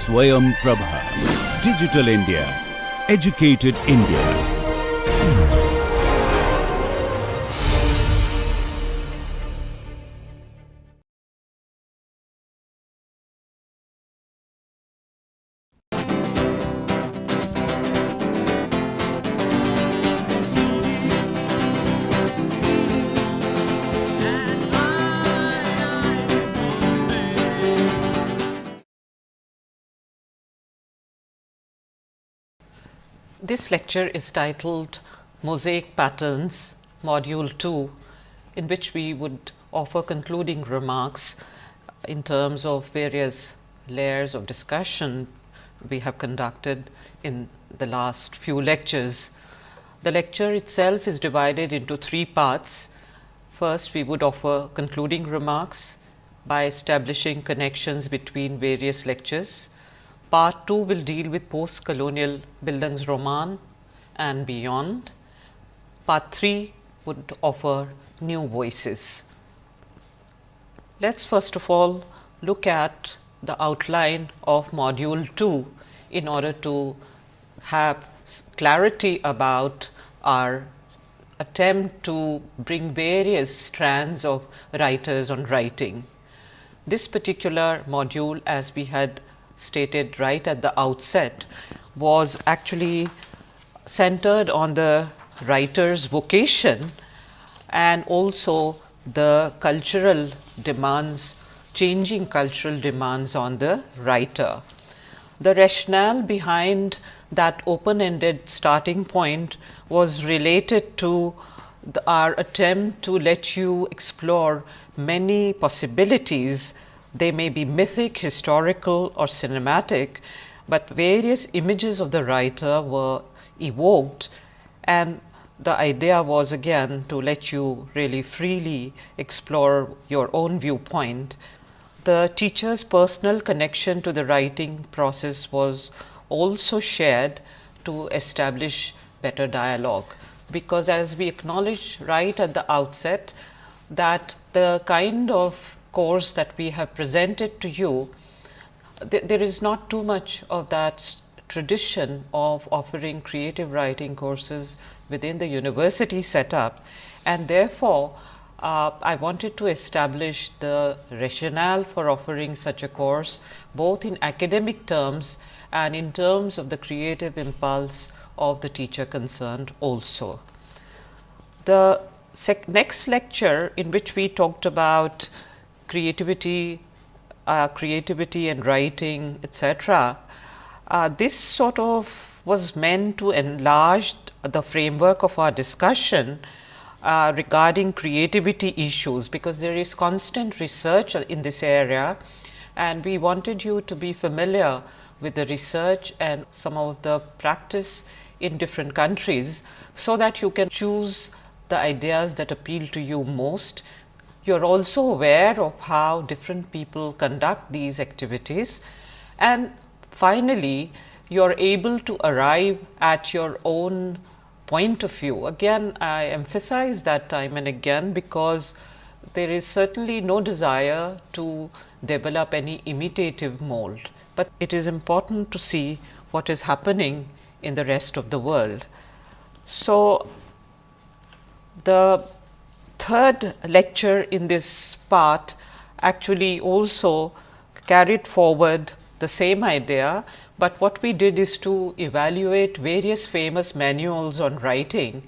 Swayam Prabha. Digital India. Educated India. This lecture is titled Mosaic Patterns, Module 2, in which we would offer concluding remarks in terms of various layers of discussion we have conducted in the last few lectures. The lecture itself is divided into 3 parts. First, we would offer concluding remarks by establishing connections between various lectures. Part 2 will deal with post-colonial Bildungsroman and beyond. Part 3 would offer new voices. Let's first of all look at the outline of Module 2 in order to have clarity about our attempt to bring various strands of writers on writing. This particular module, as we had stated right at the outset, was actually centered on the writer's vocation and also the cultural demands, changing cultural demands on the writer. The rationale behind that open-ended starting point was related to our attempt to let you explore many possibilities. They may be mythic, historical or cinematic, but various images of the writer were evoked, and the idea was again to let you really freely explore your own viewpoint. The teacher's personal connection to the writing process was also shared to establish better dialogue, because as we acknowledged right at the outset that the kind of course that we have presented to you, there is not too much of that tradition of offering creative writing courses within the university setup, and therefore, I wanted to establish the rationale for offering such a course both in academic terms and in terms of the creative impulse of the teacher concerned also. The next lecture, in which we talked about creativity and writing, etc., this sort of was meant to enlarge the framework of our discussion regarding creativity issues, because there is constant research in this area, and we wanted you to be familiar with the research and some of the practice in different countries, so that you can choose the ideas that appeal to you most. You are also aware of how different people conduct these activities, and finally, you are able to arrive at your own point of view. Again, I emphasize that time and again, because there is certainly no desire to develop any imitative mold, but it is important to see what is happening in the rest of the world. So, the third lecture in this part actually also carried forward the same idea, but what we did is to evaluate various famous manuals on writing,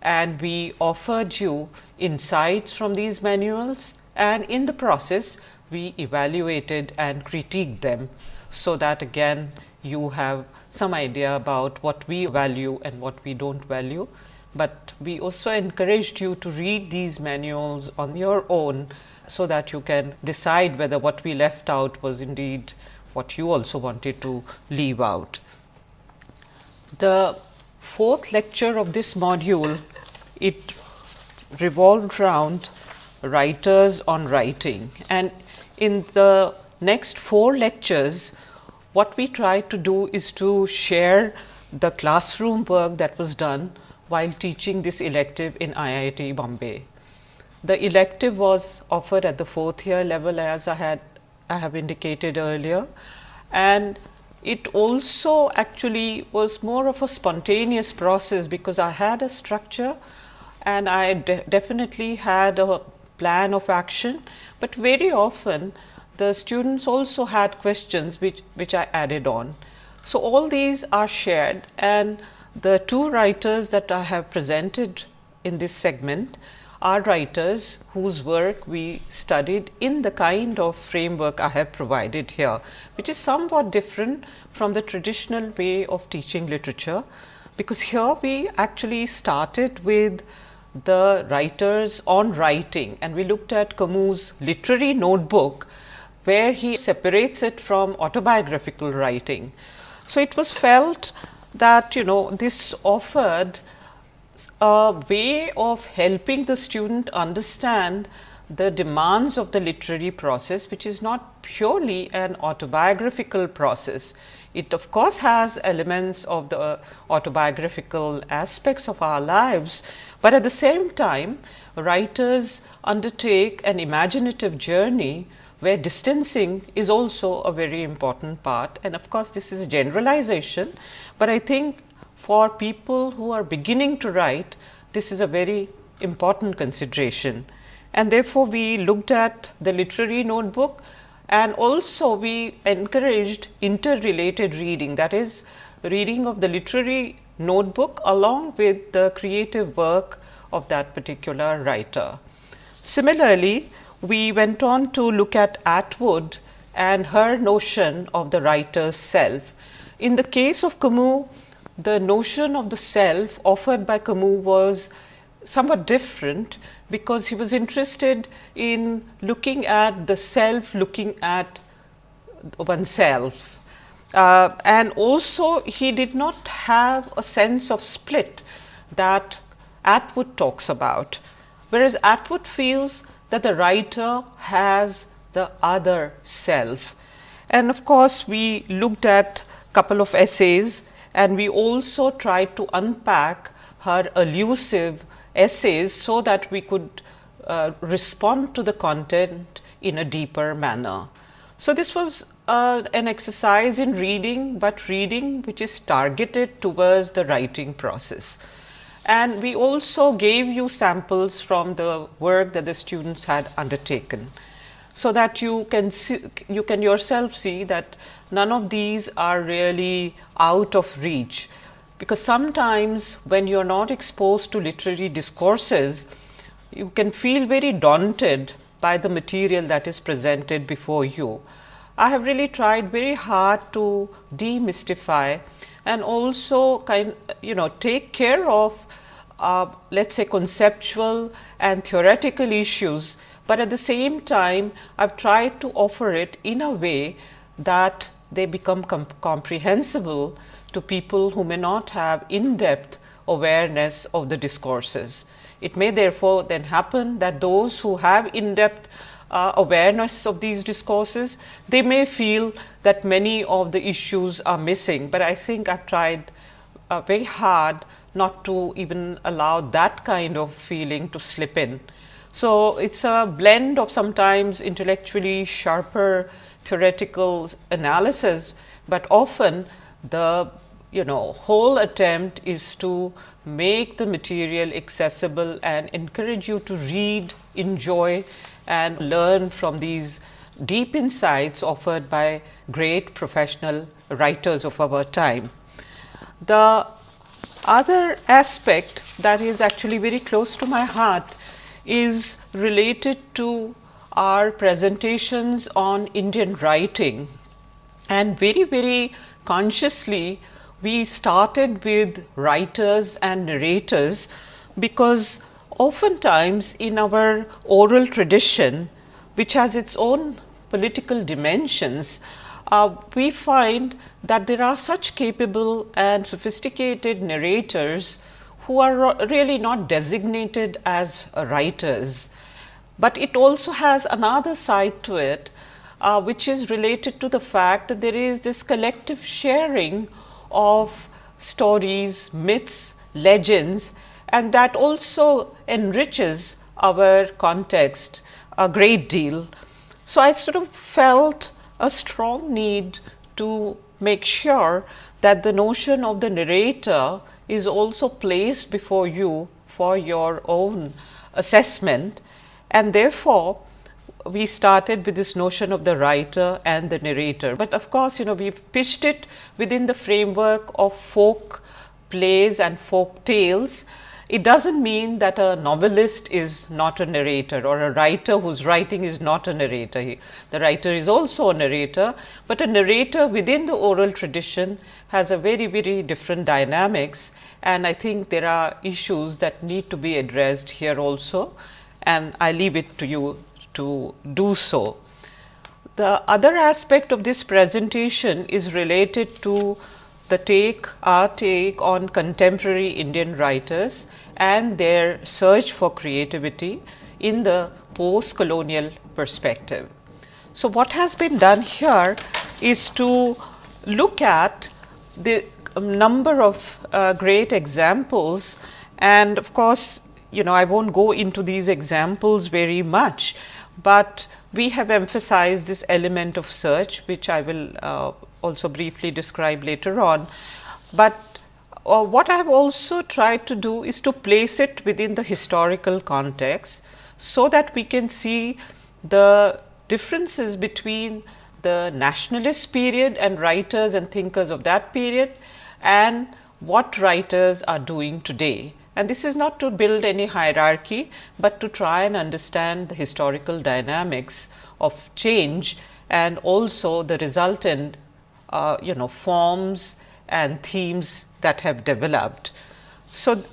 and we offered you insights from these manuals, and in the process we evaluated and critiqued them, so that again you have some idea about what we value and what we do not value. But we also encouraged you to read these manuals on your own, so that you can decide whether what we left out was indeed what you also wanted to leave out. The fourth lecture of this module, it revolved around writers on writing, and in the next 4 lectures, what we tried to do is to share the classroom work that was done while teaching this elective in IIT Bombay. The elective was offered at the 4th year level, as I have indicated earlier, and it also actually was more of a spontaneous process, because I had a structure and I definitely had a plan of action, but very often the students also had questions which I added on. So, all these are shared, and the two writers that I have presented in this segment are writers whose work we studied in the kind of framework I have provided here, which is somewhat different from the traditional way of teaching literature, because here we actually started with the writers on writing, and we looked at Camus' literary notebook, where he separates it from autobiographical writing. So, it was felt that this offered a way of helping the student understand the demands of the literary process, which is not purely an autobiographical process. It of course has elements of the autobiographical aspects of our lives, but at the same time writers undertake an imaginative journey where distancing is also a very important part. And of course, this is a generalization, but I think for people who are beginning to write, this is a very important consideration. And therefore, we looked at the literary notebook, and also we encouraged interrelated reading, that is, reading of the literary notebook along with the creative work of that particular writer. Similarly, we went on to look at Atwood and her notion of the writer's self. In the case of Camus, the notion of the self offered by Camus was somewhat different, because he was interested in looking at the self, looking at oneself. And also he did not have a sense of split that Atwood talks about, whereas Atwood feels that the writer has the other self. And of course, we looked at a couple of essays, and we also tried to unpack her elusive essays so that we could respond to the content in a deeper manner. So, this was an exercise in reading, but reading which is targeted towards the writing process. And we also gave you samples from the work that the students had undertaken, so that you can yourself see that none of these are really out of reach, because sometimes when you are not exposed to literary discourses, you can feel very daunted by the material that is presented before you. I have really tried very hard to demystify and also take care of let us say conceptual and theoretical issues, but at the same time I have tried to offer it in a way that they become comprehensible to people who may not have in-depth awareness of the discourses. It may therefore then happen that those who have in-depth awareness of these discourses, they may feel that many of the issues are missing, but I think I have tried very hard not to even allow that kind of feeling to slip in. So, it is a blend of sometimes intellectually sharper theoretical analysis, but often the whole attempt is to make the material accessible and encourage you to read, enjoy and learn from these deep insights offered by great professional writers of our time. The other aspect that is actually very close to my heart is related to our presentations on Indian writing, and very consciously we started with writers and narrators, because oftentimes in our oral tradition, which has its own political dimensions, we find that there are such capable and sophisticated narrators who are really not designated as writers. But it also has another side to it, which is related to the fact that there is this collective sharing of stories, myths, legends, and that also enriches our context a great deal. So, I sort of felt a strong need to make sure that the notion of the narrator is also placed before you for your own assessment, and therefore, we started with this notion of the writer and the narrator. But of course, we've pitched it within the framework of folk plays and folk tales. It doesn't mean that a novelist is not a narrator, or a writer whose writing is not a narrator. The writer is also a narrator, but a narrator within the oral tradition has a very, very different dynamics, and I think there are issues that need to be addressed here also, and I leave it to you to do so. The other aspect of this presentation is related to our take on contemporary Indian writers and their search for creativity in the post-colonial perspective. So, what has been done here is to look at the number of great examples, and of course, I won't go into these examples very much, but we have emphasized this element of search, which I will also briefly describe later on. But what I have also tried to do is to place it within the historical context, so that we can see the differences between the nationalist period and writers and thinkers of that period, and what writers are doing today. And this is not to build any hierarchy, but to try and understand the historical dynamics of change, and also the resultant forms and themes that have developed. So,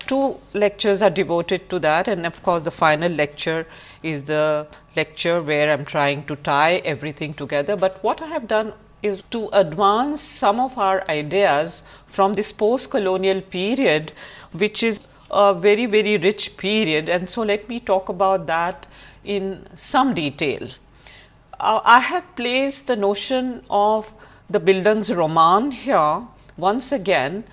2 lectures are devoted to that, and of course, the final lecture is the lecture where I am trying to tie everything together. But what I have done is to advance some of our ideas from this post-colonial period, which is a very, very rich period, and so let me talk about that in some detail. I have placed the notion of the Bildungsroman here once again,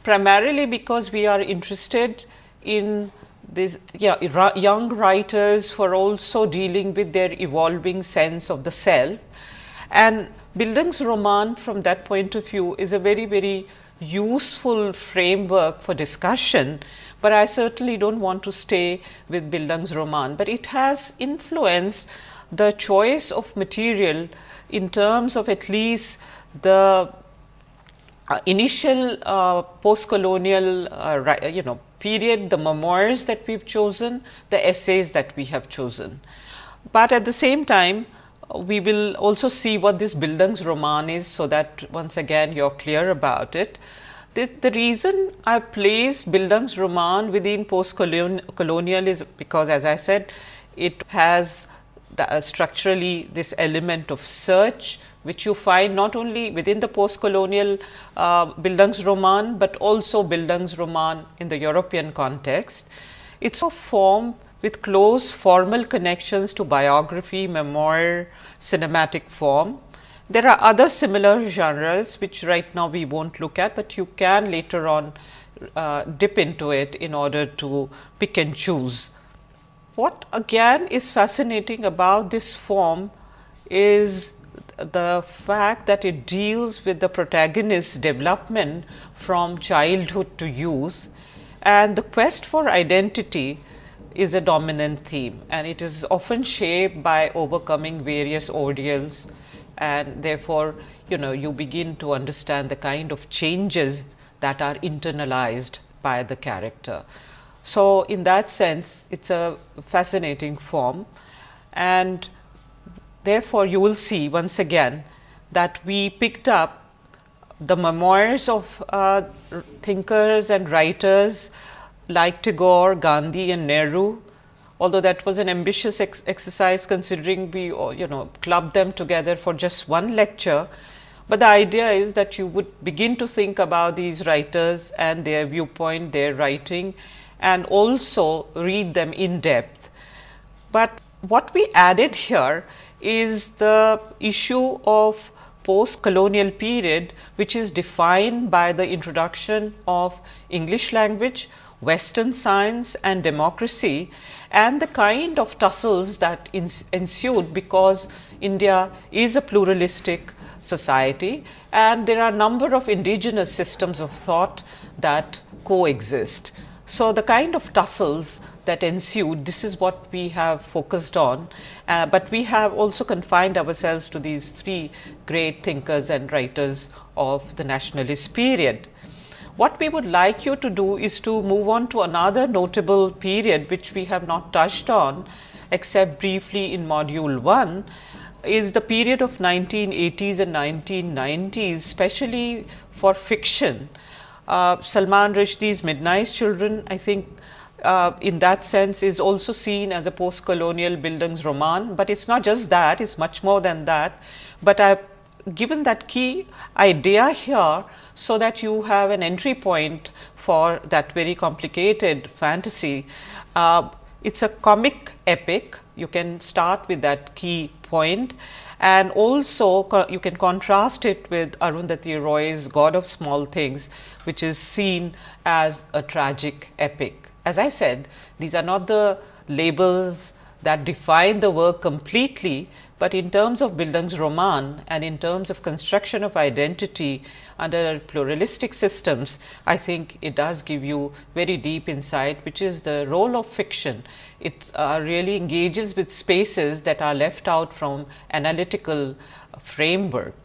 primarily because we are interested in these young writers who are also dealing with their evolving sense of the self, and Bildungsroman from that point of view is a very, very useful framework for discussion, but I certainly don't want to stay with Bildungsroman, but it has influenced the choice of material in terms of at least the initial post-colonial period, the memoirs that we've chosen, the essays that we have chosen. But at the same time, we will also see what this Bildungsroman is, so that once again you're clear about it. The reason I placed Bildungsroman within post-colonial is because, as I said, it has structurally this element of search, which you find not only within the post-colonial Bildungsroman, but also Bildungsroman in the European context. It's a form with close formal connections to biography, memoir, cinematic form. There are other similar genres which right now we won't look at, but you can later on dip into it in order to pick and choose. What again is fascinating about this form is the fact that it deals with the protagonist's development from childhood to youth, and the quest for identity is a dominant theme, and it is often shaped by overcoming various ordeals, and therefore, you begin to understand the kind of changes that are internalized by the character. So, in that sense, it's a fascinating form, and therefore, you will see once again that we picked up the memoirs of thinkers and writers like Tagore, Gandhi and Nehru, although that was an ambitious exercise considering we clubbed them together for just one lecture. But the idea is that you would begin to think about these writers and their viewpoint, their writing, and also read them in depth. But what we added here is the issue of post-colonial period, which is defined by the introduction of English language, Western science and democracy, and the kind of tussles that ensued, because India is a pluralistic society, and there are a number of indigenous systems of thought that coexist. So, the kind of tussles that ensued, this is what we have focused on, but we have also confined ourselves to these three great thinkers and writers of the nationalist period. What we would like you to do is to move on to another notable period which we have not touched on except briefly in module 1, is the period of 1980s and 1990s, especially for fiction. Salman Rushdie's Midnight Children, I think in that sense is also seen as a post-colonial Bildungsroman, but it's not just that, it's much more than that. But I've given that key idea here so that you have an entry point for that very complicated fantasy. It's a comic epic, you can start with that key point, and also you can contrast it with Arundhati Roy's God of Small Things, which is seen as a tragic epic. As I said, these are not the labels that define the work completely, but in terms of Bildungsroman and in terms of construction of identity under pluralistic systems, I think it does give you very deep insight, which is the role of fiction. It really engages with spaces that are left out from analytical framework.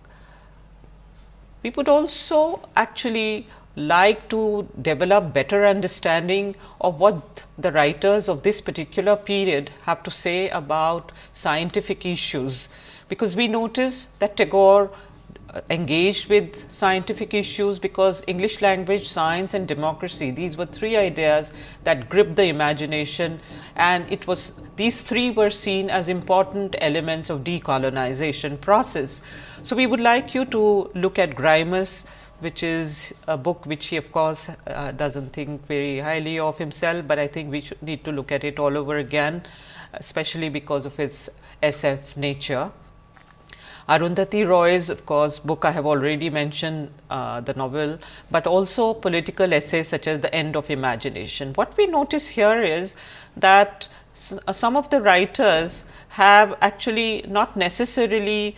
We would also actually like to develop better understanding of what the writers of this particular period have to say about scientific issues, because we notice that Tagore engaged with scientific issues because English language, science and democracy, these were three ideas that gripped the imagination, and it was these three were seen as important elements of decolonization process. So, we would like you to look at Grimus, which is a book which he of course doesn't think very highly of himself, but I think we should need to look at it all over again, especially because of its SF nature. Arundhati Roy's of course book I have already mentioned, the novel, but also political essays such as The End of Imagination. What we notice here is that some of the writers have actually not necessarily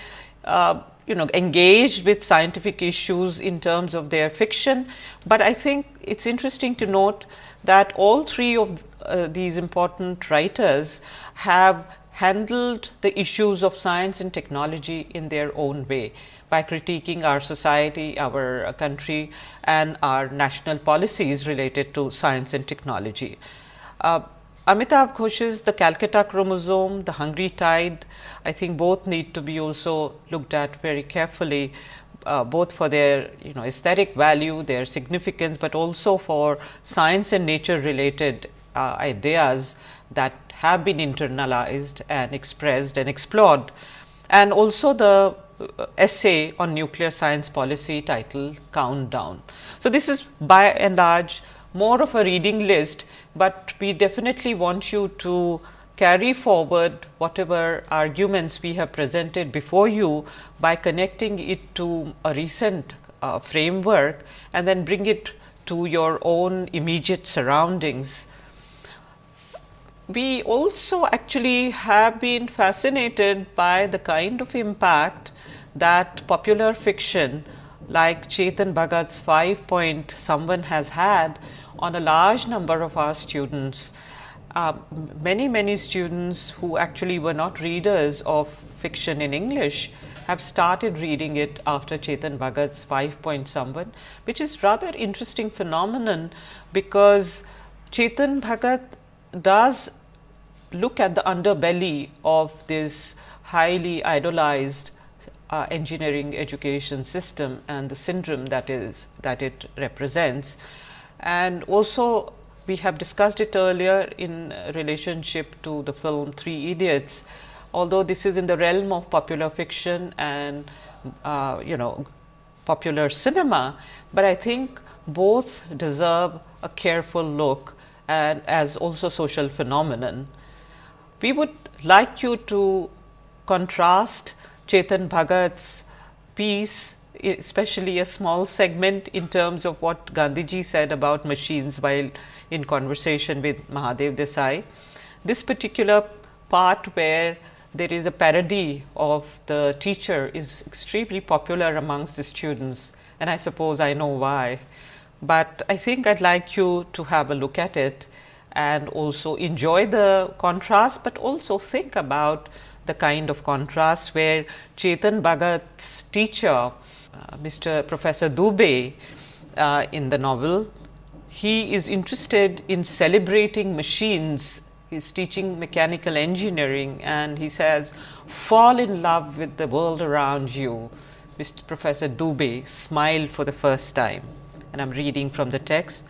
engaged with scientific issues in terms of their fiction, but I think it's interesting to note that all three of these important writers have handled the issues of science and technology in their own way by critiquing our society, our country and our national policies related to science and technology. Amitav Ghosh's The Calcutta Chromosome, The Hungry Tide, I think both need to be also looked at very carefully, both for their aesthetic value, their significance, but also for science and nature related ideas that have been internalized and expressed and explored, and also the essay on nuclear science policy titled Countdown. So, this is by and large more of a reading list, but we definitely want you to carry forward whatever arguments we have presented before you by connecting it to a recent framework and then bring it to your own immediate surroundings. We also actually have been fascinated by the kind of impact that popular fiction like Chetan Bhagat's 5 Point Someone has had on a large number of our students. Many students who actually were not readers of fiction in English have started reading it after Chetan Bhagat's 5 Point Someone, which is rather interesting phenomenon, because Chetan Bhagat does look at the underbelly of this highly idolized engineering education system and the syndrome that it represents. And also we have discussed it earlier in relationship to the film Three Idiots, although this is in the realm of popular fiction and popular cinema, but I think both deserve a careful look and as also social phenomenon. We would like you to contrast Chetan Bhagat's piece, especially a small segment, in terms of what Gandhiji said about machines while in conversation with Mahadev Desai. This particular part where there is a parody of the teacher is extremely popular amongst the students, and I suppose I know why. But I think I'd like you to have a look at it and also enjoy the contrast, but also think about the kind of contrast where Chetan Bhagat's teacher, Mr. Professor Dubey, in the novel, he is interested in celebrating machines. He's teaching mechanical engineering, and he says, fall in love with the world around you. Mr. Professor Dubey smiled for the first time, and I'm reading from the text,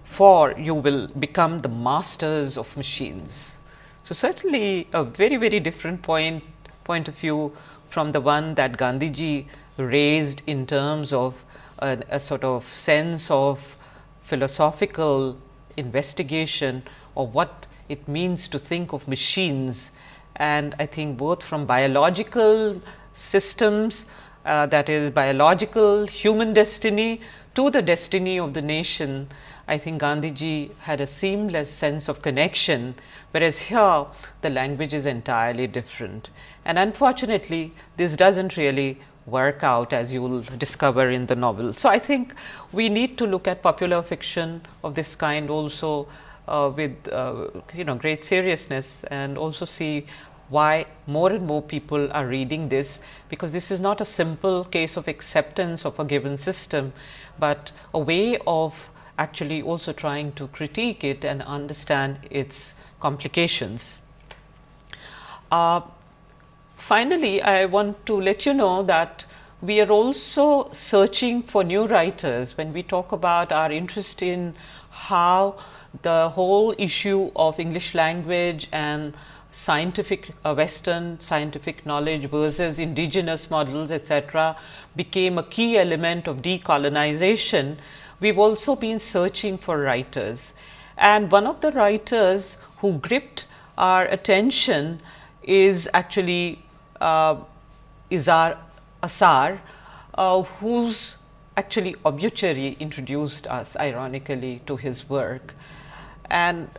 for you will become the masters of machines. So certainly a very, very different point of view from the one that Gandhiji raised in terms of a sort of sense of philosophical investigation of what it means to think of machines. And I think both from biological systems, that is biological human destiny, to the destiny of the nation, I think Gandhiji had a seamless sense of connection, whereas here the language is entirely different. And unfortunately, this doesn't really work out, as you will discover in the novel. So I think we need to look at popular fiction of this kind also with great seriousness, and also see why more and more people are reading this, because this is not a simple case of acceptance of a given system, but a way of actually also trying to critique it and understand its complications. Finally, I want to let you know that we are also searching for new writers. When we talk about our interest in how the whole issue of English language and scientific Western scientific knowledge versus indigenous models, etc., became a key element of decolonization, we've also been searching for writers. And one of the writers who gripped our attention is actually Asar, whose actually obituary introduced us ironically to his work. And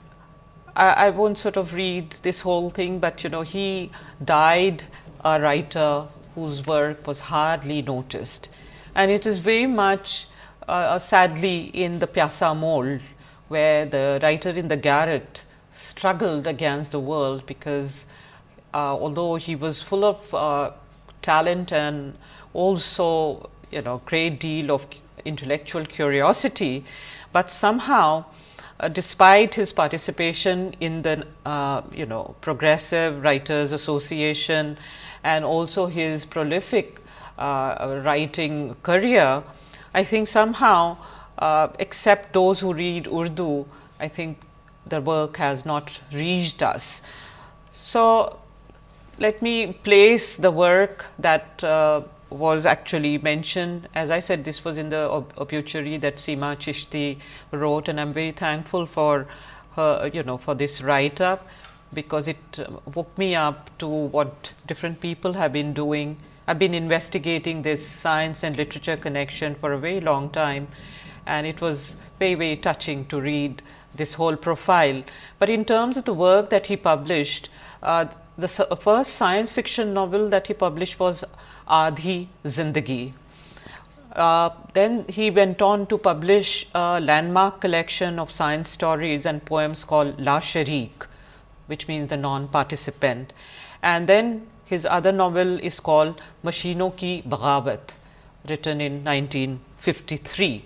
I won't sort of read this whole thing, but he died a writer whose work was hardly noticed, and it is very much sadly in the Pyasa mold, where the writer in the garret struggled against the world, because although he was full of talent and also great deal of intellectual curiosity, but somehow despite his participation in the Progressive Writers Association and also his prolific writing career, I think somehow except those who read Urdu, I think the work has not reached us. So let me place the work that was actually mentioned. As I said, this was in the obituary that Seema Chishti wrote, and I'm very thankful for her, for this write-up, because it woke me up to what different people have been doing. I've been investigating this science and literature connection for a very long time, and it was very, very touching to read this whole profile. But in terms of the work that he published, the first science fiction novel that he published was Aadhi Zindagi. Then he went on to publish a landmark collection of science stories and poems called La Sharik, which means the non-participant. And then his other novel is called Mashinon Ki Bagawat, written in 1953.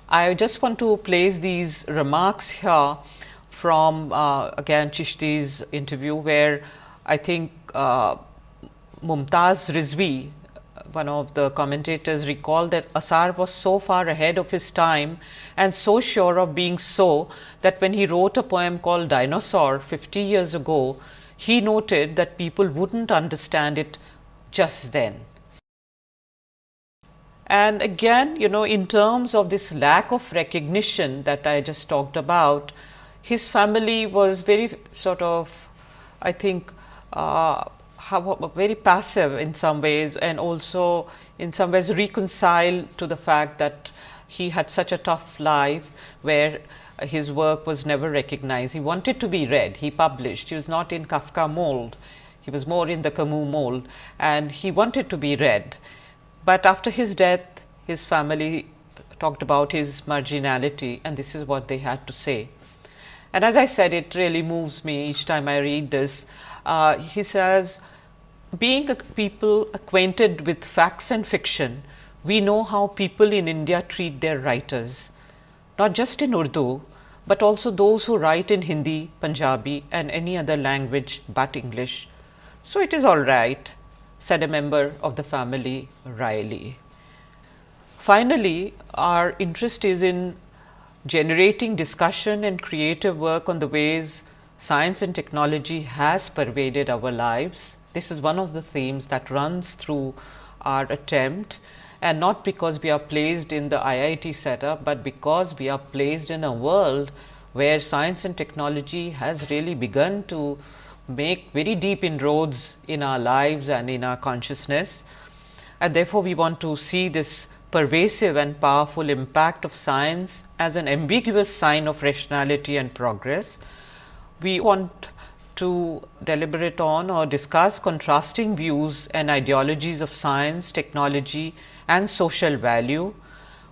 I just want to place these remarks here from again Chishti's interview, where I think Mumtaz Rizvi, one of the commentators, recalled that Asar was so far ahead of his time and so sure of being so, that when he wrote a poem called Dinosaur 50 years ago, he noted that people wouldn't understand it just then. And again, in terms of this lack of recognition that I just talked about, his family was very sort of, I think, very passive in some ways, and also in some ways reconciled to the fact that he had such a tough life where his work was never recognized. He wanted to be read, he published, he was not in Kafka mold. He was more in the Camus mold, and he wanted to be read. But after his death, his family talked about his marginality, and this is what they had to say. And as I said, it really moves me each time I read this. He says, being a people acquainted with facts and fiction, we know how people in India treat their writers, not just in Urdu, but also those who write in Hindi, Punjabi and any other language but English. So it is all right, said a member of the family wryly. Finally, our interest is in generating discussion and creative work on the ways science and technology has pervaded our lives. This is one of the themes that runs through our attempt, and not because we are placed in the IIT setup, but because we are placed in a world where science and technology has really begun to make very deep inroads in our lives and in our consciousness. And therefore, we want to see this pervasive and powerful impact of science as an ambiguous sign of rationality and progress. We want to deliberate on or discuss contrasting views and ideologies of science, technology and social value,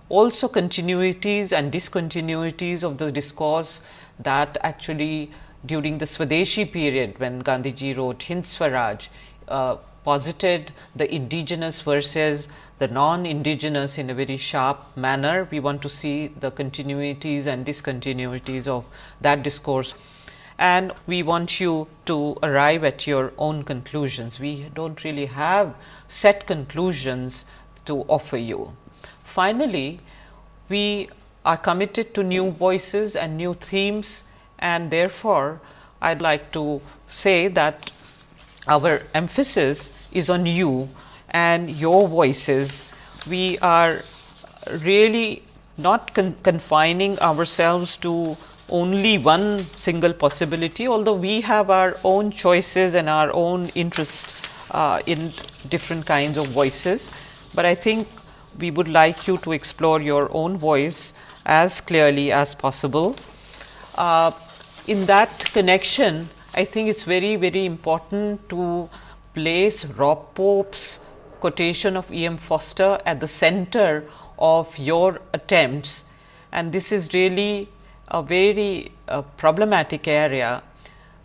also continuities and discontinuities of the discourse that actually during the Swadeshi period, when Gandhiji wrote Hind Swaraj, posited the indigenous versus the non-indigenous in a very sharp manner. We want to see the continuities and discontinuities of that discourse, and we want you to arrive at your own conclusions. We don't really have set conclusions to offer you. Finally, we are committed to new voices and new themes, and therefore, I'd like to say that our emphasis is on you and your voices. We are really not confining ourselves to only one single possibility, although we have our own choices and our own interests in different kinds of voices. But I think we would like you to explore your own voice as clearly as possible. In that connection, I think it's very, very important to place Rob Pope's quotation of E. M. Foster at the center of your attempts, and this is really a very problematic area,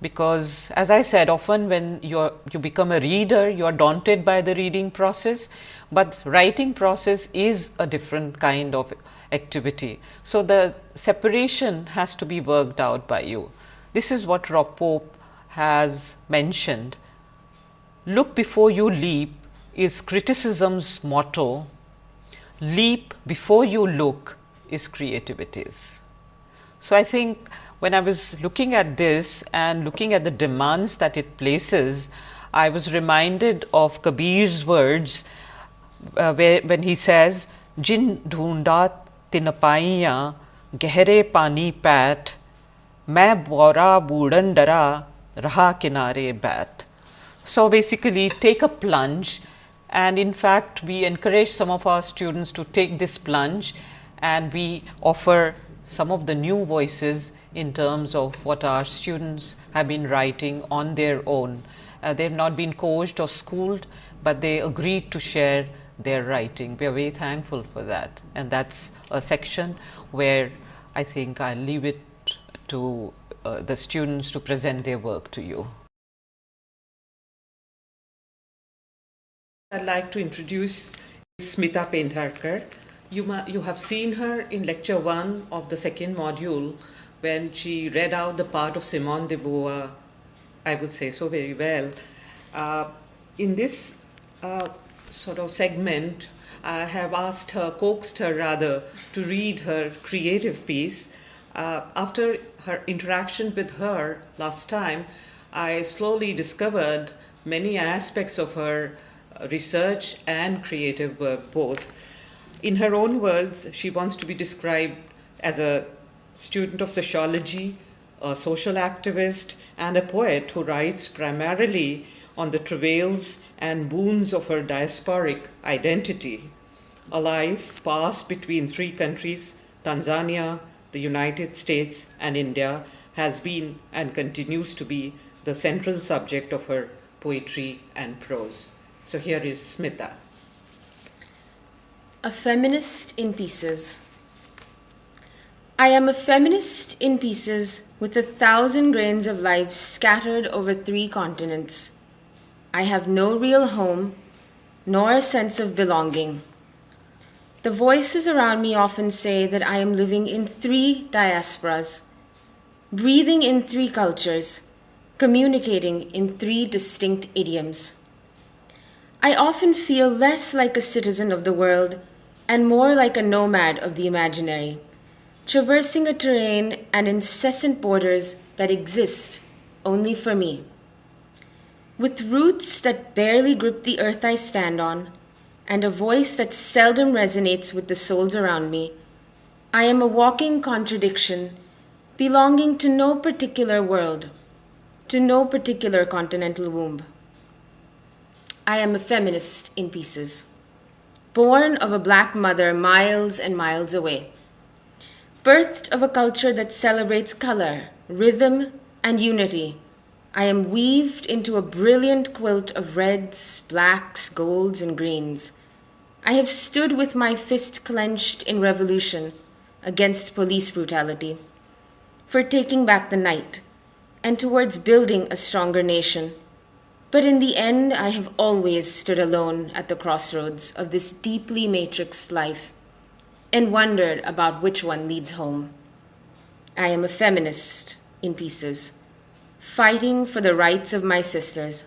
because as I said, often when you become a reader, you are daunted by the reading process, but writing process is a different kind of activity. So, the separation has to be worked out by you. This is what Rob Pope has mentioned. Look before you leap is criticism's motto. Leap before you look is creativity's. So, I think when I was looking at this and looking at the demands that it places, I was reminded of Kabir's words when he says, Jin dhoonda tin paiyan gehre pani pat, main bora boodan dara raha kinare bat. So, basically take a plunge, and in fact, we encourage some of our students to take this plunge, and we offer some of the new voices in terms of what our students have been writing on their own. They have not been coached or schooled, but they agreed to share their writing. We are very thankful for that, and that's a section where I think I'll leave it to the students to present their work to you. I'd like to introduce Smita Pendharkar. You have seen her in lecture 1 of the second module when she read out the part of Simone de Beauvoir, I would say so very well. In this sort of segment, I have coaxed her rather, to read her creative piece. After her interaction with her last time, I slowly discovered many aspects of her research and creative work both. In her own words, she wants to be described as a student of sociology, a social activist, and a poet who writes primarily on the travails and boons of her diasporic identity. A life passed between 3 countries, Tanzania, the United States, and India, has been and continues to be the central subject of her poetry and prose. So here is Smita. A feminist in pieces. I am a feminist in pieces with 1,000 grains of life scattered over 3 continents. I have no real home, nor a sense of belonging. The voices around me often say that I am living in 3 diasporas, breathing in 3 cultures, communicating in 3 distinct idioms. I often feel less like a citizen of the world and more like a nomad of the imaginary, traversing a terrain and incessant borders that exist only for me. With roots that barely grip the earth I stand on, and a voice that seldom resonates with the souls around me, I am a walking contradiction, belonging to no particular world, to no particular continental womb. I am a feminist in pieces, born of a black mother miles and miles away, birthed of a culture that celebrates color, rhythm, and unity. I am weaved into a brilliant quilt of reds, blacks, golds, and greens. I have stood with my fist clenched in revolution against police brutality, for taking back the night, and towards building a stronger nation. But in the end, I have always stood alone at the crossroads of this deeply matrixed life and wondered about which one leads home. I am a feminist in pieces, fighting for the rights of my sisters,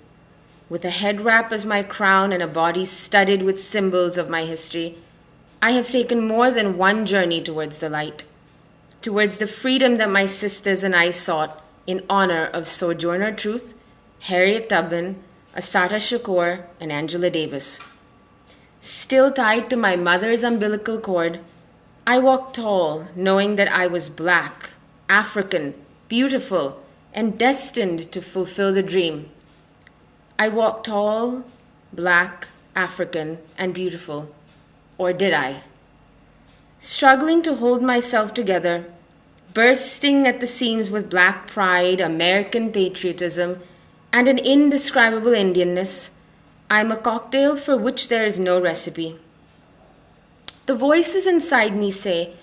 with a head wrap as my crown and a body studded with symbols of my history. I have taken more than one journey towards the light, towards the freedom that my sisters and I sought in honor of Sojourner Truth, Harriet Tubman, Assata Shakur, and Angela Davis. Still tied to my mother's umbilical cord, I walked tall, knowing that I was black, African, beautiful, and destined to fulfill the dream. I walked tall, black, African, and beautiful. Or did I? Struggling to hold myself together, bursting at the seams with black pride, American patriotism, and an indescribable Indianness, I am a cocktail for which there is no recipe. The voices inside me say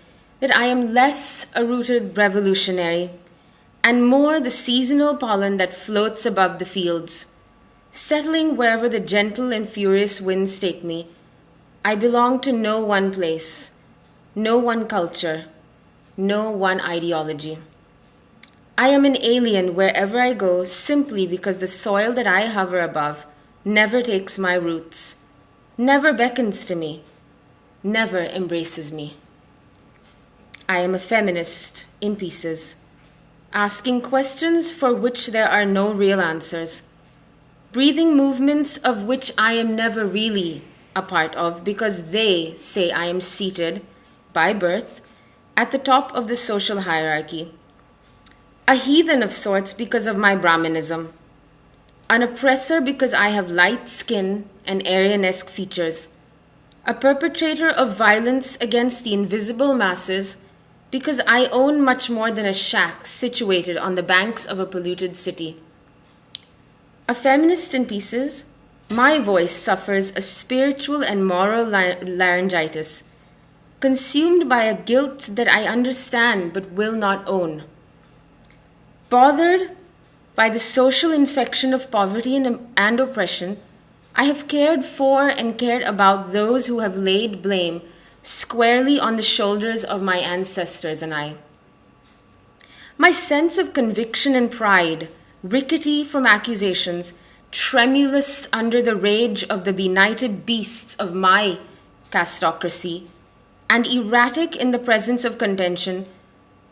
that I am less a rooted revolutionary and more the seasonal pollen that floats above the fields, settling wherever the gentle and furious winds take me. I belong to no one place, no one culture, no one ideology. I am an alien wherever I go simply because the soil that I hover above never takes my roots, never beckons to me, never embraces me. I am a feminist in pieces, asking questions for which there are no real answers, breathing movements of which I am never really a part of because they say I am seated, by birth, at the top of the social hierarchy, a heathen of sorts because of my Brahmanism, an oppressor because I have light skin and Aryan-esque features, a perpetrator of violence against the invisible masses because I own much more than a shack situated on the banks of a polluted city. A feminist in pieces, my voice suffers a spiritual and moral laryngitis, consumed by a guilt that I understand but will not own. Bothered by the social infection of poverty and oppression, I have cared for and cared about those who have laid blame squarely on the shoulders of my ancestors and I. My sense of conviction and pride, rickety from accusations, tremulous under the rage of the benighted beasts of my castocracy, and erratic in the presence of contention,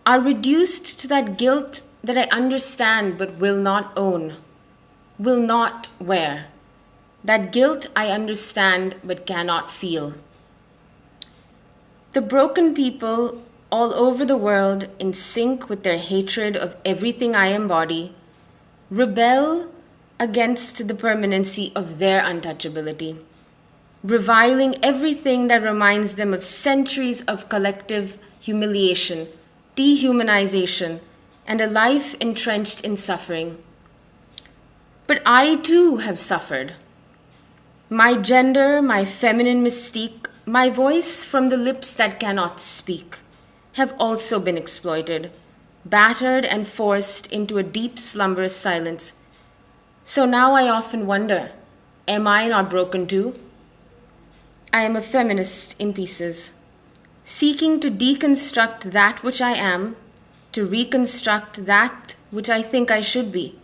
are reduced to that guilt that I understand but will not own, will not wear. That guilt I understand but cannot feel. The broken people all over the world, in sync with their hatred of everything I embody, rebel against the permanency of their untouchability, reviling everything that reminds them of centuries of collective humiliation, dehumanization, and a life entrenched in suffering. But I too have suffered. My gender, my feminine mystique, my voice from the lips that cannot speak have also been exploited, battered and forced into a deep slumberous silence. So now I often wonder, am I not broken too? I am a feminist in pieces, seeking to deconstruct that which I am, to reconstruct that which I think I should be.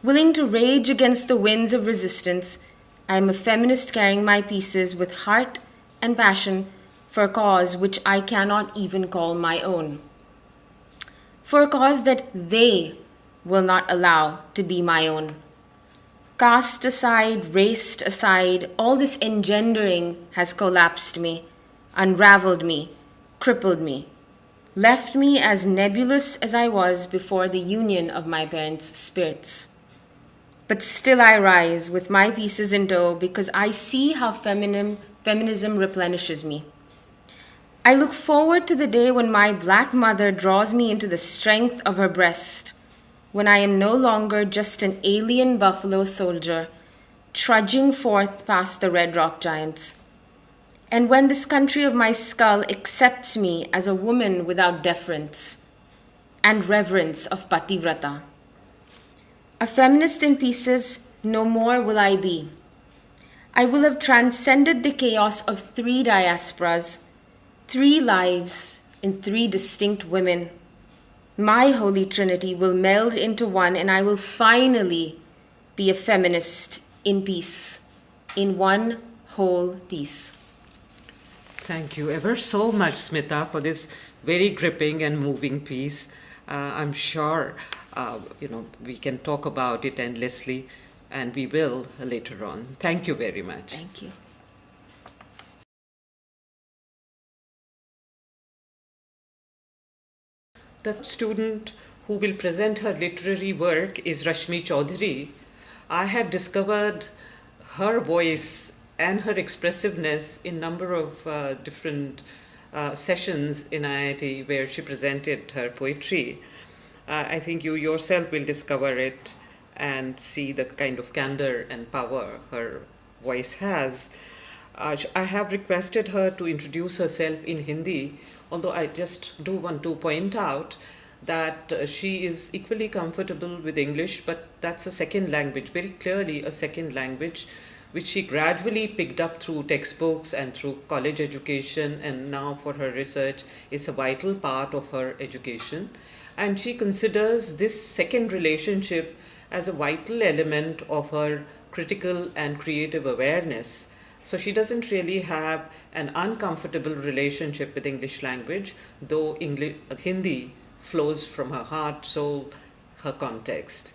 Willing to rage against the winds of resistance, I am a feminist carrying my pieces with heart and passion for a cause which I cannot even call my own. For a cause that they will not allow to be my own. Caste aside, raced aside, all this engendering has collapsed me, unraveled me, crippled me, left me as nebulous as I was before the union of my parents' spirits. But still I rise with my pieces in tow because I see how feminism replenishes me. I look forward to the day when my black mother draws me into the strength of her breast, when I am no longer just an alien buffalo soldier trudging forth past the red rock giants, and when this country of my skull accepts me as a woman without deference and reverence of pativrata. A feminist in pieces, no more will I be. I will have transcended the chaos of 3 diasporas, 3 lives in 3 distinct women. My holy trinity will meld into one, and I will finally be a feminist in peace, in one whole piece. Thank you ever so much, Smita, for this very gripping and moving piece. I'm sure we can talk about it endlessly, and we will later on. Thank you very much. Thank you. The student who will present her literary work is Rashmi Chaudhary. I had discovered her voice and her expressiveness in a number of different sessions in IIT where she presented her poetry. I think you yourself will discover it and see the kind of candor and power her voice has. I have requested her to introduce herself in Hindi, although I just do want to point out that she is equally comfortable with English, but that's a second language, very clearly a second language, which she gradually picked up through textbooks and through college education, and now for her research is a vital part of her education. And she considers this second relationship as a vital element of her critical and creative awareness. So she doesn't really have an uncomfortable relationship with English language, though Hindi flows from her heart, soul, her context.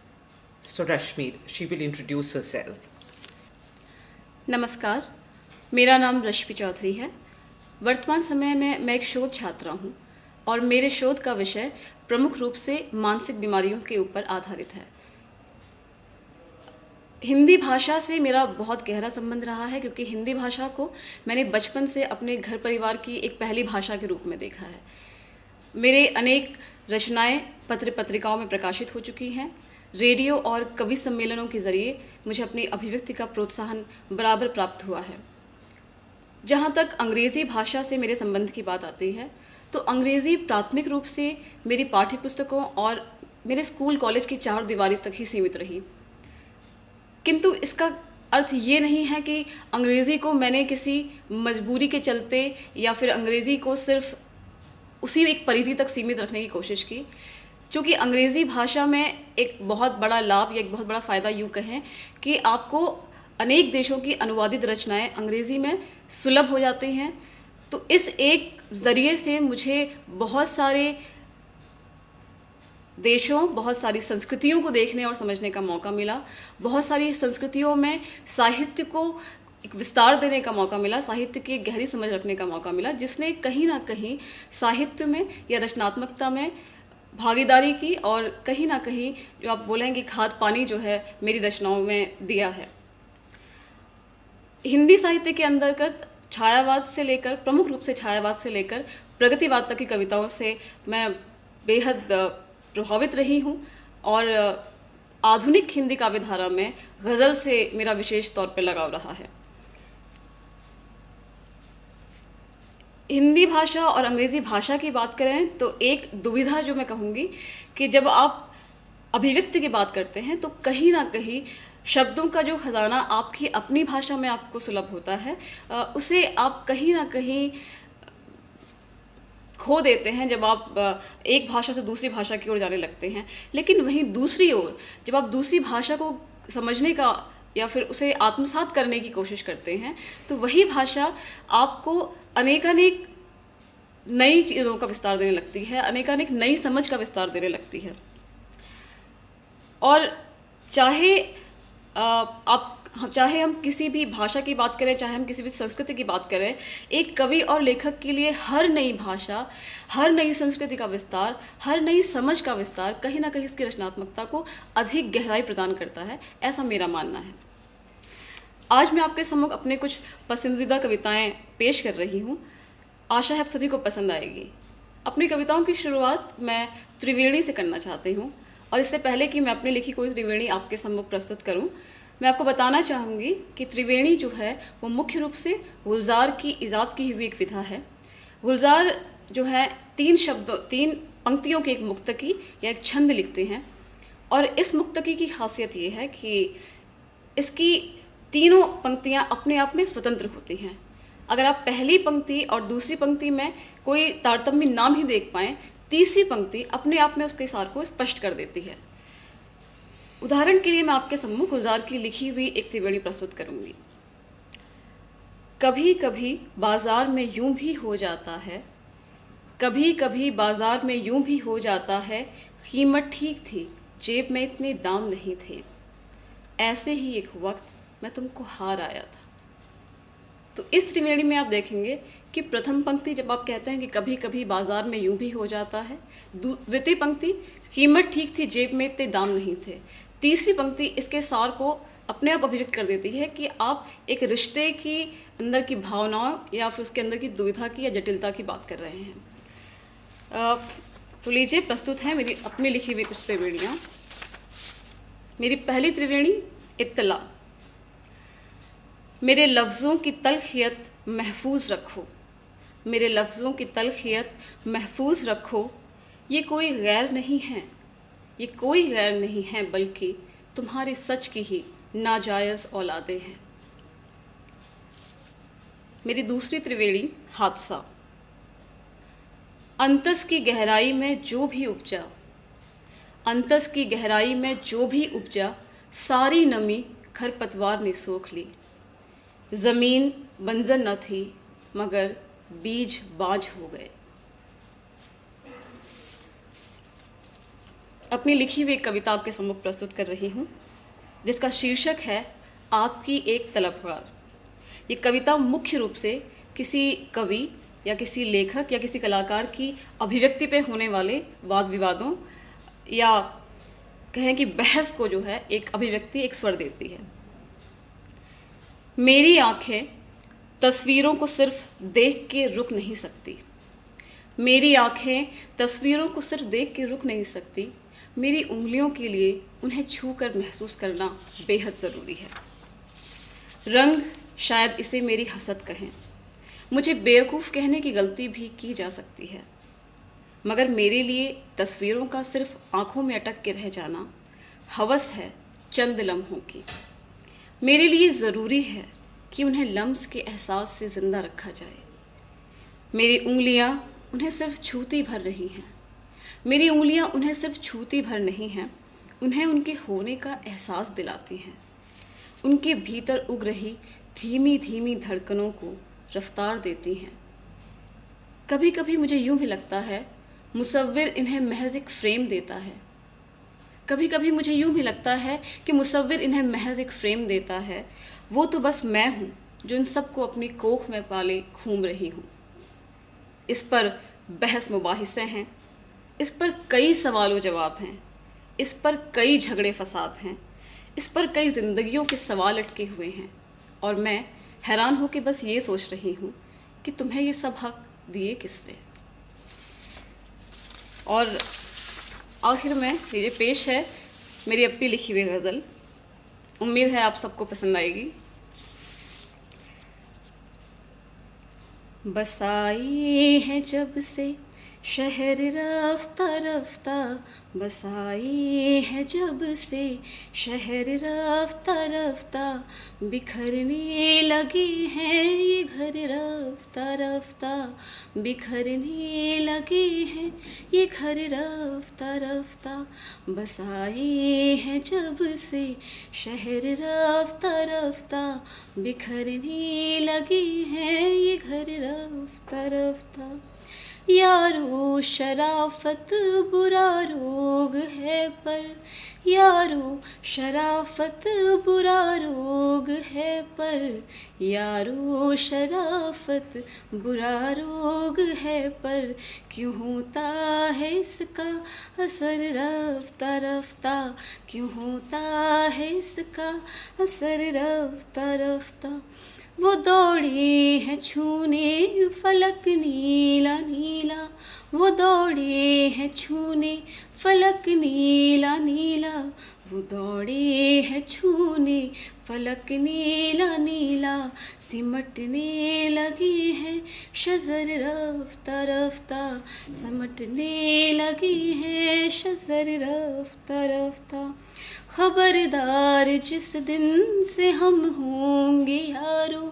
So Rashmi, she will introduce herself. नमस्कार, मेरा नाम रश्मि चौधरी है। वर्तमान समय में मैं एक शोध छात्रा हूँ और मेरे शोध का विषय प्रमुख रूप से मानसिक बीमारियों के ऊपर आधारित है। हिंदी भाषा से मेरा बहुत गहरा संबंध रहा है, क्योंकि हिंदी भाषा को मैंने बचपन से अपने घर परिवार की एक पहली भाषा के रूप में देखा है। मेरे अनेक रचनाएं पत्र पत्रिकाओं में प्रकाशित हो चुकी हैं। रेडियो और कवि सम्मेलनों के ज़रिए मुझे अपनी अभिव्यक्ति का प्रोत्साहन बराबर प्राप्त हुआ है। जहाँ तक अंग्रेज़ी भाषा से मेरे संबंध की बात आती है, तो अंग्रेज़ी प्राथमिक रूप से मेरी पाठ्यपुस्तकों और मेरे स्कूल कॉलेज की चार दीवारी तक ही सीमित रही। किंतु इसका अर्थ ये नहीं है कि अंग्रेज़ी को मैंने किसी मजबूरी के चलते या फिर अंग्रेज़ी को सिर्फ उसी एक परिधि तक सीमित रखने की कोशिश की। चूँकि अंग्रेज़ी भाषा में एक बहुत बड़ा लाभ या एक बहुत बड़ा फ़ायदा यूँ कहें कि आपको अनेक देशों की अनुवादित रचनाएं अंग्रेज़ी में सुलभ हो जाती हैं। तो इस एक ज़रिए से मुझे बहुत सारे देशों, बहुत सारी संस्कृतियों को देखने और समझने का मौका मिला। बहुत सारी संस्कृतियों में साहित्य को एक विस्तार देने का मौका मिला, साहित्य की गहरी समझ रखने का मौका मिला, जिसने कहीं ना कहीं साहित्य में या रचनात्मकता में भागीदारी की और कहीं ना कहीं जो आप बोलेंगे खाद पानी जो है मेरी रचनाओं में दिया है। हिंदी साहित्य के अंतर्गत छायावाद से लेकर, प्रमुख रूप से छायावाद से लेकर प्रगतिवाद तक की कविताओं से मैं बेहद प्रभावित रही हूँ और आधुनिक हिंदी काव्य धारा में गज़ल से मेरा विशेष तौर पर लगाव रहा है। हिंदी भाषा और अंग्रेज़ी भाषा की बात करें तो एक दुविधा जो मैं कहूँगी कि जब आप अभिव्यक्ति की बात करते हैं तो कहीं ना कहीं शब्दों का जो खजाना आपकी अपनी भाषा में आपको सुलभ होता है, उसे आप कहीं ना कहीं खो देते हैं जब आप एक भाषा से दूसरी भाषा की ओर जाने लगते हैं। लेकिन वहीं दूसरी ओर जब आप दूसरी भाषा को समझने का या फिर उसे आत्मसात करने की कोशिश करते हैं तो वही भाषा आपको अनेकानेक नई चीज़ों का विस्तार देने लगती है, अनेकानेक नई समझ का विस्तार देने लगती है। और चाहे हम किसी भी भाषा की बात करें, चाहे हम किसी भी संस्कृति की बात करें, एक कवि और लेखक के लिए हर नई भाषा, हर नई संस्कृति का विस्तार, हर नई समझ का विस्तार कहीं ना कहीं उसकी रचनात्मकता को अधिक गहराई प्रदान करता है, ऐसा मेरा मानना है। आज मैं आपके सम्मुख अपने कुछ पसंदीदा कविताएं पेश कर रही हूँ। आशा है आप सभी को पसंद आएगी। अपनी कविताओं की शुरुआत मैं त्रिवेणी से करना चाहती हूँ, और इससे पहले कि मैं अपनी लिखी कोई त्रिवेणी आपके सम्मुख प्रस्तुत करूँ, मैं आपको बताना चाहूँगी कि त्रिवेणी जो है वो मुख्य रूप से गुलजार की इजाद की हुई एक विधा है। गुलजार जो है 3 पंक्तियों के एक मुक्तकी या एक छंद लिखते हैं, और इस मुक्तकी की खासियत ये है कि इसकी तीनों पंक्तियाँ अपने आप में स्वतंत्र होती हैं। अगर आप पहली पंक्ति और दूसरी पंक्ति में कोई तारतम्य ना भी देख पाएँ, तीसरी पंक्ति अपने आप में उसके सार को स्पष्ट कर देती है। उदाहरण के लिए मैं आपके सम्मुख गुलजार की लिखी हुई एक त्रिवेणी प्रस्तुत करूंगी। कभी कभी बाजार में यूं भी हो जाता है, कभी कभी बाजार में यूं भी हो जाता है, कीमत ठीक थी जेब में इतने दाम नहीं थे, ऐसे ही एक वक्त मैं तुमको हार आया था। तो इस त्रिवेणी में आप देखेंगे कि प्रथम पंक्ति जब आप कहते हैं कि कभी कभी बाजार में यूं भी हो जाता है, द्वितीय पंक्ति कीमत ठीक थी जेब में इतने दाम नहीं थे, तीसरी पंक्ति इसके सार को अपने आप अभिव्यक्त कर देती है कि आप एक रिश्ते की अंदर की भावनाओं या फिर उसके अंदर की दुविधा की या जटिलता की बात कर रहे हैं। तो लीजिए प्रस्तुत है मेरी अपनी लिखी हुई कुछ त्रिवेणियाँ। मेरी पहली त्रिवेणी इत्तला। मेरे लफ्ज़ों की तलखियत महफूज रखो, मेरे लफ्ज़ों की तलखियत महफूज रखो, ये कोई गैर नहीं है, ये कोई गैर नहीं है, बल्कि तुम्हारे सच की ही नाजायज़ औलादे हैं। मेरी दूसरी त्रिवेणी हादसा। अंतस की गहराई में जो भी उपजा, अंतस की गहराई में जो भी उपजा, सारी नमी खरपतवार ने सोख ली। ज़मीन बंजर न थी मगर बीज बाँझ हो गए। अपनी लिखी हुई कविता आपके सम्मुख प्रस्तुत कर रही हूँ, जिसका शीर्षक है आपकी एक तलबगार। ये कविता मुख्य रूप से किसी कवि या किसी लेखक या किसी कलाकार की अभिव्यक्ति पे होने वाले वाद विवादों या कहें कि बहस को जो है एक अभिव्यक्ति, एक स्वर देती है। मेरी आंखें तस्वीरों को सिर्फ देख के रुक नहीं सकती, मेरी आंखें तस्वीरों को सिर्फ देख के रुक नहीं सकती, मेरी उंगलियों के लिए उन्हें छू कर महसूस करना बेहद ज़रूरी है। रंग शायद इसे मेरी हसद कहें, मुझे बेवकूफ़ कहने की गलती भी की जा सकती है, मगर मेरे लिए तस्वीरों का सिर्फ आँखों में अटक के रह जाना हवस है चंद लम्हों की। मेरे लिए ज़रूरी है कि उन्हें लम्स के एहसास से ज़िंदा रखा जाए। मेरी उंगलियां उन्हें सिर्फ छूती भर नहीं हैं, मेरी उंगलियां उन्हें सिर्फ छूती भर नहीं हैं, उन्हें उनके होने का एहसास दिलाती हैं। उनके भीतर उग रही धीमी धीमी धड़कनों को रफ्तार देती हैं। कभी कभी मुझे यूं भी लगता है मुसव्विर इन्हें महज एक फ्रेम देता है, कभी कभी मुझे यूं भी लगता है कि मुसव्विर इन्हें महज एक फ्रेम देता है, वो तो बस मैं हूँ जो इन सबको अपनी कोख में पाले घूम रही हूँ। इस पर बहस मुबाहिसे हैं, इस पर कई सवालों जवाब हैं, इस पर कई झगड़े फसाद हैं, इस पर कई ज़िंदगियों के सवाल अटके हुए हैं, और मैं हैरान हो के बस ये सोच रही हूँ कि तुम्हें ये सब हक दिए किसने। और आखिर में ये पेश है मेरी अपनी लिखी हुई गज़ल। उम्मीद है आप सबको पसंद आएगी। बसाई है जब से शहर रफ्ता रफ्ता, बसाई है जब से शहर रफ्ता रफ्ता, बिखरने लगी है ये घर रफ्ता रफ्ता, बिखरने लगी है ये घर रफ्ता रफ्ता, बसाई है जब से शहर रफ्ता रफ्ता, बिखरने लगी है ये घर रफ्ता रफ्ता। यारो शराफत बुरा रोग है पर, यारो शराफत बुरा रोग है पर, यारो शराफत बुरा रोग है पर, क्यों होता है इसका असर रफ्ता रफ्ता, क्यों होता है इसका असर रफ्ता रफ्ता। वो दौड़ी है छूने फलक नीला नीला, वो दौड़ी है छूने फलक नीला नीला, वो दौड़ी है छूने फलक नीला नीला, सिमटने लगी है शज़र रफ्ता रफ्ता, सिमटने लगी है शज़र रफ्ता रफ्ता। खबरदार जिस दिन से हम होंगे यारो,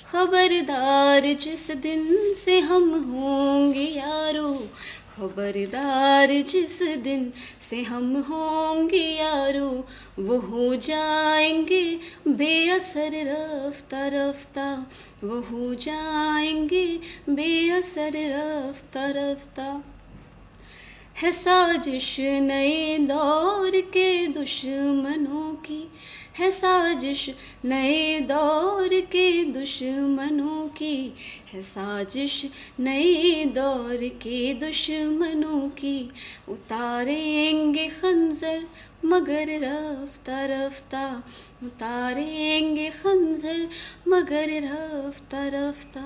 खबरदार जिस दिन से हम होंगे यारो, खबरदार जिस दिन से हम होंगे यारो, वो हो जाएंगे बेअसर रफ्ता रफ्ता, वो हो जाएंगे बेअसर रफ्ता रफ्ता। है साजिश नए दौर के दुश्मनों की, है साजिश नए दौर के दुश्मनों की, है साजिश नए दौर के दुश्मनों की, उतारेंगे खंजर मगर रफ्ता रफ्ता, उतारेंगे खंजर मगर रफ्ता रफ्ता।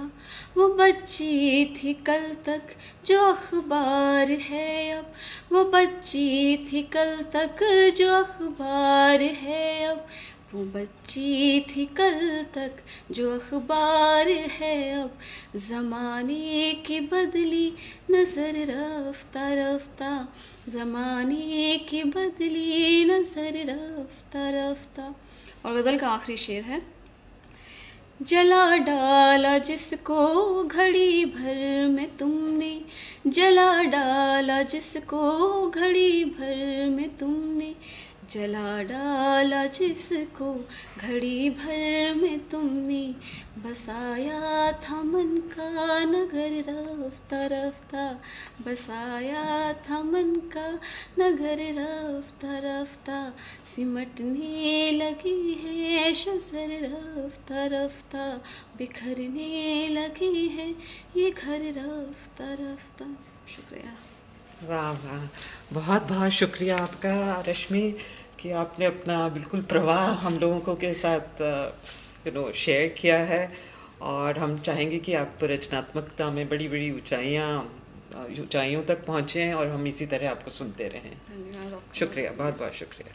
वो बच्ची थी कल तक जो अखबार है अब, वो बच्ची थी कल तक जो अखबार है अब, वो बच्ची थी कल तक जो अखबार है अब, ज़माने की बदली नज़र रफ्ता रफ्ता, ज़माने की बदली नज़र रफ्ता रफ्ता। और गज़ल का आखिरी शेर है। जला डाला जिसको घड़ी भर में तुमने, जला डाला जिसको घड़ी भर में तुमने, जला डाला जिसको घड़ी भर में तुमने, बसाया था मन का नगर रफ्ता रफ्ता, बसाया था मन का नगर रफ्ता रफ्ता, सिमटने लगी है शज़र रफ्ता रफ्ता, बिखरने लगी है ये घर रफ्ता रफ्ता। शुक्रिया। वाह वाह, बहुत बहुत शुक्रिया आपका रश्मि कि आपने अपना बिल्कुल प्रवाह हम लोगों को के साथ शेयर किया है। और हम चाहेंगे कि आप रचनात्मकता में बड़ी बड़ी ऊंचाइयों तक पहुँचें और हम इसी तरह आपको सुनते रहें। धन्यवाद आपका। शुक्रिया, बहुत बहुत शुक्रिया।